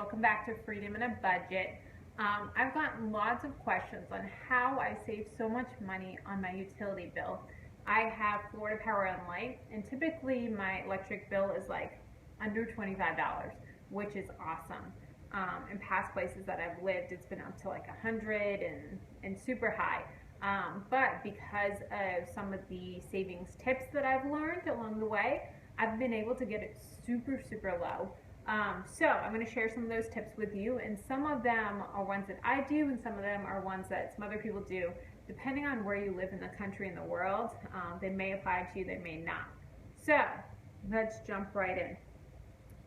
welcome back to Freedom in a Budget. I've gotten lots of questions on how I save so much money on my utility bill. I have Florida Power and Light, and typically my electric bill is like under $25, which is awesome. In past places that I've lived, it's been up to like 100 and super high. But because of some of the savings tips that I've learned along the way, I've been able to get it super, super low. So I'm going to share some of those tips with you, and some of them are ones that I do, and some of them are ones that some other people do. Depending on where you live in the country and the world, they may apply to you, they may not. So let's jump right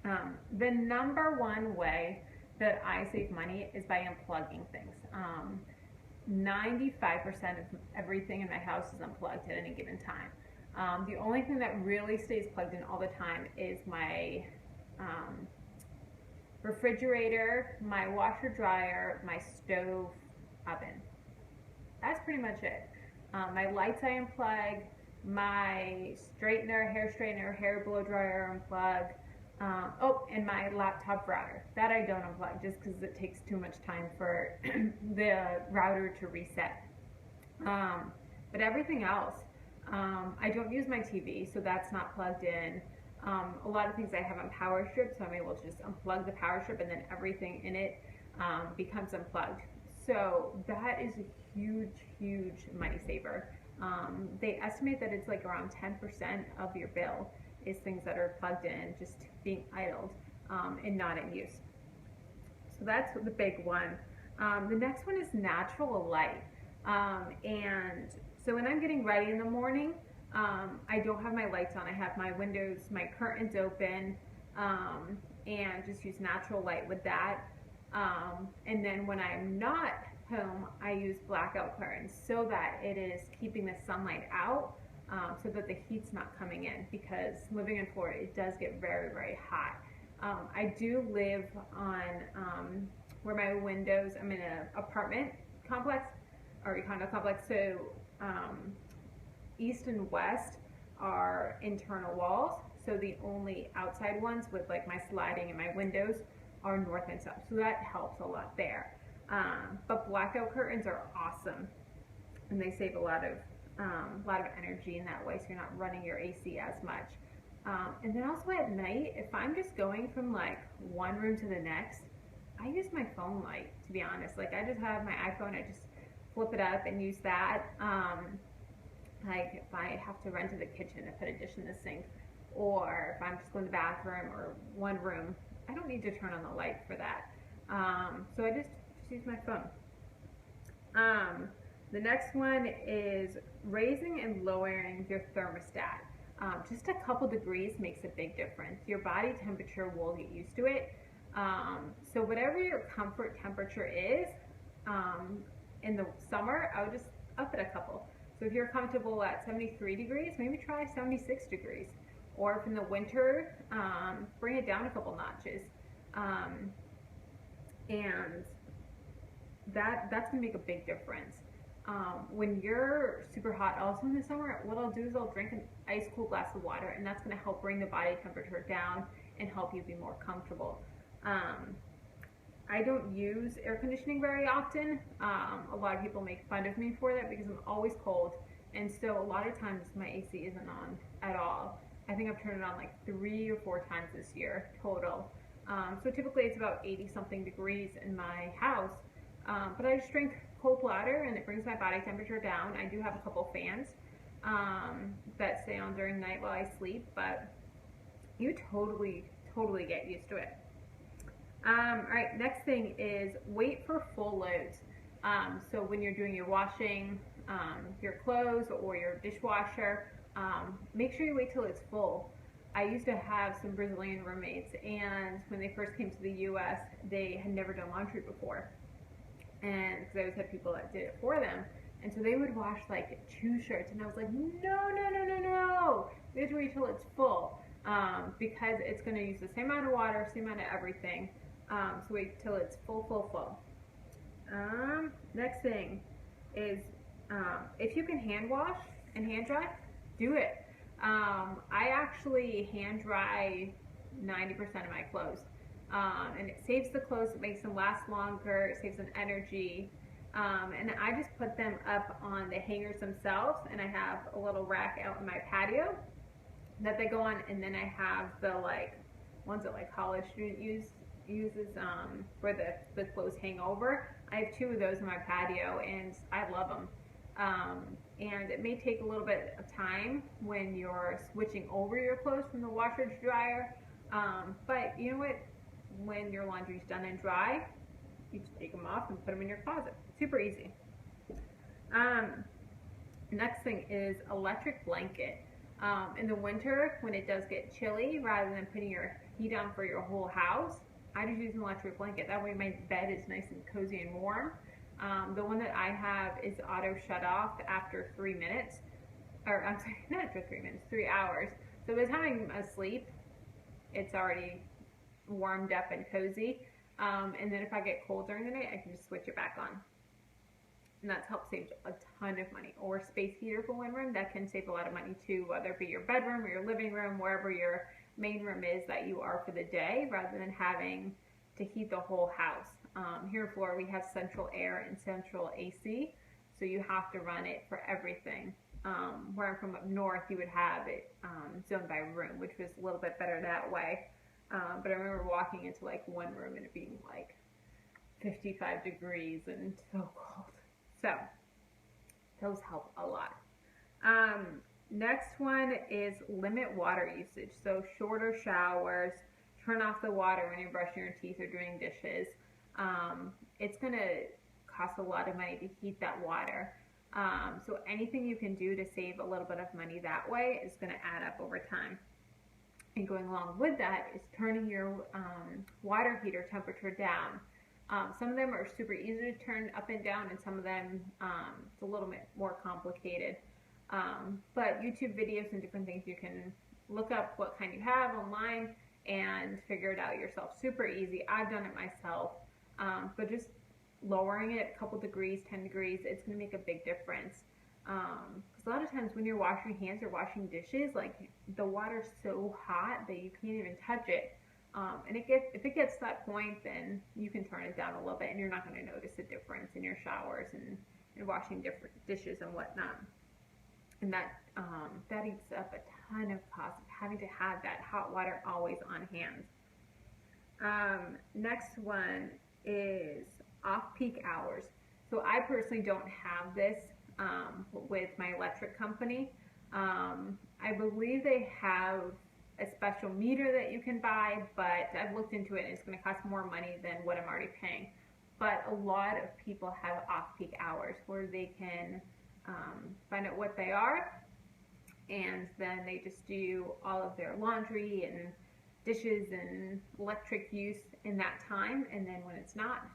in. The number one way that I save money is by unplugging things. 95% of everything in my house is unplugged at any given time. The only thing that really stays plugged in all the time is my refrigerator, my washer dryer, my stove, oven. That's pretty much it. My lights I unplug, my straightener, hair straightener, hair blow dryer unplug. And my laptop router. That I don't unplug just because it takes too much time for the router to reset. But everything else, I don't use my TV, so that's not plugged in. A lot of things I have on power strip, so I'm able to just unplug the power strip and then everything in it becomes unplugged. So that is a huge, huge money saver. They estimate that it's like around 10% of your bill is things that are plugged in, just being idled and not in use. So that's the big one. The next one is natural light. And so when I'm getting ready in the morning, I don't have my lights on. I have my windows, my curtains open, and just use natural light with that. And then when I'm not home, I use blackout curtains so that it is keeping the sunlight out, so that the heat's not coming in, because living in Florida, it does get very, very hot. I do live on where my windows, I'm in an apartment complex or a condo complex, so east and west are internal walls, so the only outside ones with like my sliding and my windows are north and south, so that helps a lot there. But blackout curtains are awesome, and they save a lot of energy in that way, so you're not running your AC as much. And then also at night, if I'm just going from like one room to the next, I use my phone light, to be honest. Like, I just have my iPhone, I just flip it up and use that. Like if I have to run to the kitchen to put a dish in the sink, or if I'm just going to the bathroom or one room, I don't need to turn on the light for that. So I just use my phone. The next one is raising and lowering your thermostat. Just a couple degrees makes a big difference. Your body temperature will get used to it. So whatever your comfort temperature is, in the summer, I would just up it a couple. So if you're comfortable at 73 degrees, maybe try 76 degrees. Or if in the winter, bring it down a couple notches. And that's gonna make a big difference. When you're super hot also in the summer, what I'll do is I'll drink an ice cool glass of water, and that's going to help bring the body temperature down and help you be more comfortable. I don't use air conditioning very often. A lot of people make fun of me for that because I'm always cold, and so a lot of times my AC isn't on at all. I think I've turned it on like 3 or 4 times this year total. So typically it's about 80 something degrees in my house, but I just drink cold water and it brings my body temperature down. I do have a couple fans that stay on during the night while I sleep, but you totally get used to it. Alright, next thing is wait for full loads. So when you're doing your washing, your clothes or your dishwasher, make sure you wait till it's full. I used to have some Brazilian roommates, and when they first came to the US, they had never done laundry before. And because I always had people that did it for them, and so they would wash like 2 shirts, and I was like, no, we have to wait till it's full, because it's going to use the same amount of water, same amount of everything, so wait till it's full. Next thing is, if you can hand wash and hand dry, do it. I actually hand dry 90% of my clothes. And it saves the clothes, it makes them last longer, it saves them energy. And I just put them up on the hangers themselves, and I have a little rack out in my patio that they go on, and then I have the like ones that like college student uses where the clothes hang over. I have two of those in my patio, and I love them. And it may take a little bit of time when you're switching over your clothes from the washer to dryer, but you know what? When your laundry's done and dry, you just take them off and put them in your closet. Super easy. Next thing is electric blanket. In the winter, when it does get chilly, rather than putting your heat on for your whole house, I just use an electric blanket. That way my bed is nice and cozy and warm. The one that I have is auto shut off after 3 minutes. Or I'm sorry, not after 3 minutes, 3 hours. So by the time I'm asleep, it's already warmed up and cozy. And then if I get cold during the night, I can just switch it back on. And that's helped save a ton of money. Or space heater for one room, that can save a lot of money too, whether it be your bedroom or your living room, wherever your main room is that you are for the day, rather than having to heat the whole house. Here in Florida, we have central air and central AC, so you have to run it for everything. Where I'm from up north, you would have it zoned by room, which was a little bit better that way. But I remember walking into like one room and it being like 55 degrees and so cold. So those help a lot. Next one is limit water usage. So shorter showers, turn off the water when you're brushing your teeth or doing dishes. It's going to cost a lot of money to heat that water. So anything you can do to save a little bit of money that way is going to add up over time. And going along with that is turning your water heater temperature down. Some of them are super easy to turn up and down, and some of them it's a little bit more complicated. But YouTube videos and different things, you can look up what kind you have online and figure it out yourself. Super easy. I've done it myself. But just lowering it a couple degrees, 10 degrees, it's going to make a big difference. Because a lot of times when you're washing hands or washing dishes, like the water's so hot that you can't even touch it. And if it gets to that point, then you can turn it down a little bit, and you're not going to notice a difference in your showers and washing different dishes and whatnot. And that eats up a ton of cost of having to have that hot water always on hand. Next one is off-peak hours. So I personally don't have this with my electric company. I believe they have a special meter that you can buy, but I've looked into it and it's going to cost more money than what I'm already paying. But a lot of people have off-peak hours where they can find out what they are, and then they just do all of their laundry and dishes and electric use in that time, and then when it's not,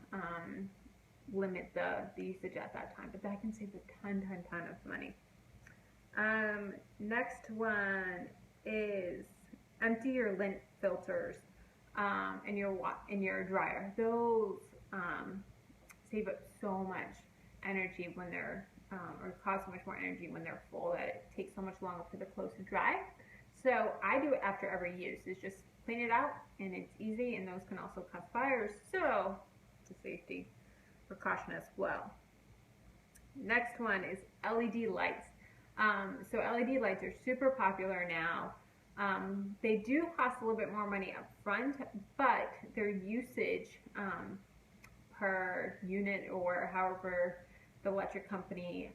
limit the usage at that time. But that can save a ton of money. Next one is empty your lint filters in your dryer. Those save up so much energy when they're or cause so much more energy when they're full that it takes so much longer for the clothes to dry. So I do it after every use. It's just clean it out, and it's easy, and those can also cause fires. So it's a safety precaution as well. Next one is LED lights. So LED lights are super popular now. They do cost a little bit more money up front, but their usage per unit, or however the electric company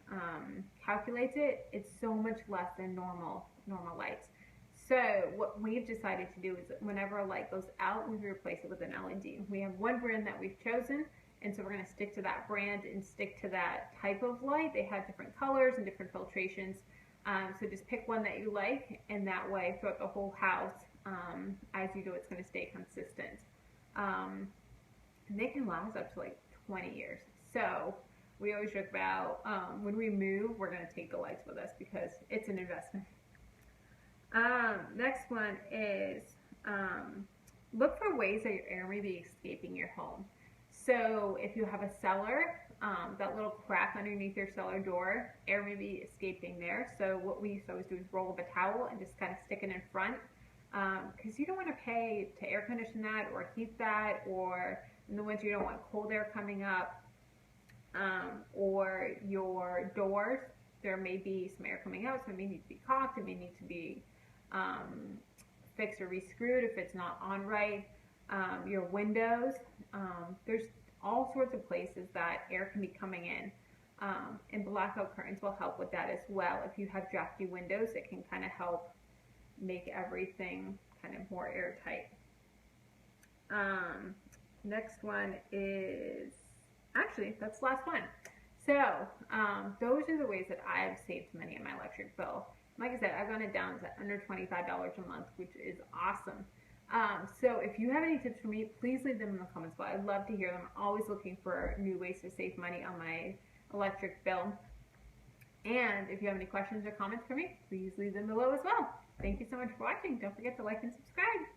calculates it, it's so much less than normal lights. So what we've decided to do is whenever a light goes out, we replace it with an LED. We have one brand that we've chosen, and so we're going to stick to that brand and stick to that type of light. They have different colors and different filtrations. So just pick one that you like, and that way throughout the whole house, as you go, it's going to stay consistent. And they can last up to like 20 years. So we always joke about when we move, we're going to take the lights with us because it's an investment. Next one is look for ways that your air may be escaping your home. So if you have a cellar, that little crack underneath your cellar door, air may be escaping there. So what we used to always do is roll up a towel and just kind of stick it in front because you don't want to pay to air condition that or heat that, or in the winter you don't want cold air coming up, or your doors. There may be some air coming out, so it may need to be caulked, it may need to be fixed or re-screwed if it's not on right. Your windows, there's all sorts of places that air can be coming in. And blackout curtains will help with that as well. If you have drafty windows, it can kind of help make everything kind of more airtight. Next one is, actually, that's the last one. So, those are the ways that I've saved money on my electric bill. Like I said, I've gone it down to under $25 a month, which is awesome. So if you have any tips for me, please leave them in the comments below. I'd love to hear them. I'm always looking for new ways to save money on my electric bill. And if you have any questions or comments for me, please leave them below as well. Thank you so much for watching. Don't forget to like and subscribe.